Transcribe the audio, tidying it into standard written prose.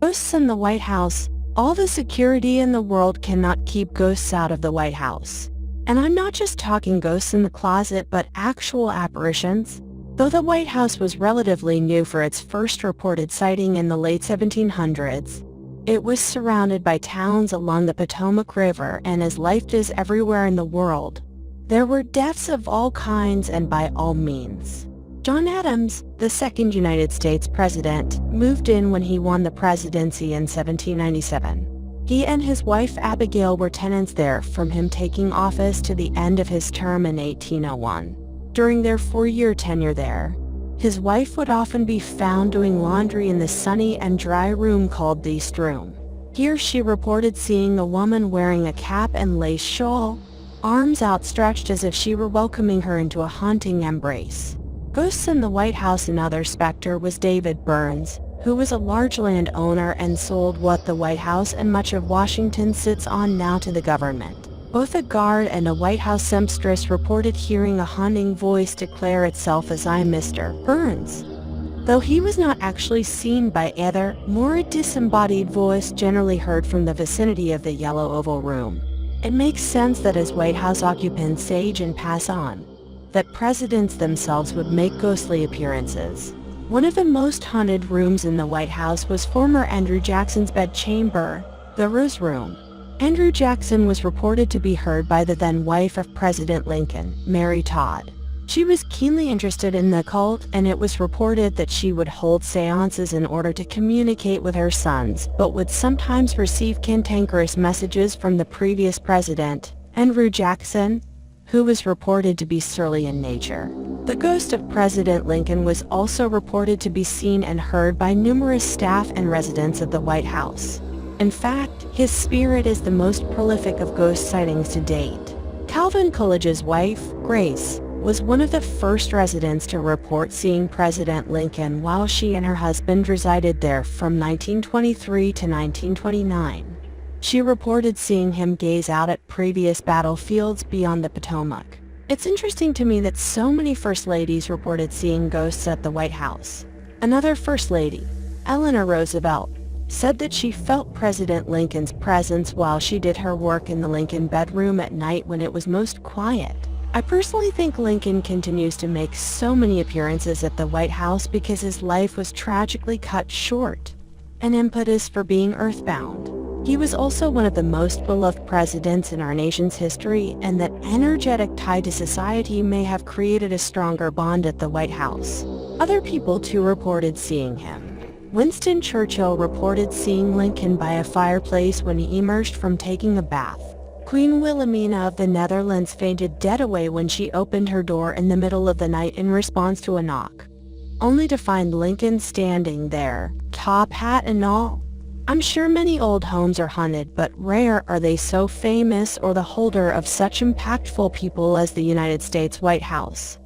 Ghosts in the White House. All the security in the world cannot keep ghosts out of the White House. And I'm not just talking ghosts in the closet, but actual apparitions. Though the White House was relatively new for its first reported sighting in the late 1700s, it was surrounded by towns along the Potomac River, and as life does everywhere in the world, there were deaths of all kinds and by all means. John Adams, the second United States president, moved in when he won the presidency in 1797. He and his wife Abigail were tenants there from him taking office to the end of his term in 1801. During their 4-year tenure there, his wife would often be found doing laundry in the sunny and dry room called the East Room. Here she reported seeing a woman wearing a cap and lace shawl, arms outstretched as if she were welcoming her into a haunting embrace. Ghosts in the White House. Another specter was David Burns, who was a large landowner and sold what the White House and much of Washington sits on now to the government. Both a guard and a White House seamstress reported hearing a haunting voice declare itself as "I'm Mr. Burns." Though he was not actually seen by either, more a disembodied voice generally heard from the vicinity of the Yellow Oval Room. It makes sense that as White House occupants age and pass on, that presidents themselves would make ghostly appearances. One of the most haunted rooms in the White House was former Andrew Jackson's bedchamber, the Rose Room. Andrew Jackson was reported to be heard by the then wife of President Lincoln, Mary Todd. She was keenly interested in the occult, and it was reported that she would hold seances in order to communicate with her sons, but would sometimes receive cantankerous messages from the previous president, Andrew Jackson, who was reported to be surly in nature. The ghost of President Lincoln was also reported to be seen and heard by numerous staff and residents of the White House. In fact, his spirit is the most prolific of ghost sightings to date. Calvin Coolidge's wife, Grace, was one of the first residents to report seeing President Lincoln while she and her husband resided there from 1923 to 1929. She reported seeing him gaze out at previous battlefields beyond the Potomac. It's interesting to me that so many First Ladies reported seeing ghosts at the White House. Another First Lady, Eleanor Roosevelt, said that she felt President Lincoln's presence while she did her work in the Lincoln bedroom at night when it was most quiet. I personally think Lincoln continues to make so many appearances at the White House because his life was tragically cut short, an impetus for being earthbound. He was also one of the most beloved presidents in our nation's history, and that energetic tie to society may have created a stronger bond at the White House. Other people too reported seeing him. Winston Churchill reported seeing Lincoln by a fireplace when he emerged from taking a bath. Queen Wilhelmina of the Netherlands fainted dead away when she opened her door in the middle of the night in response to a knock, only to find Lincoln standing there, top hat and all. I'm sure many old homes are haunted, but rare are they so famous or the holder of such impactful people as the United States White House.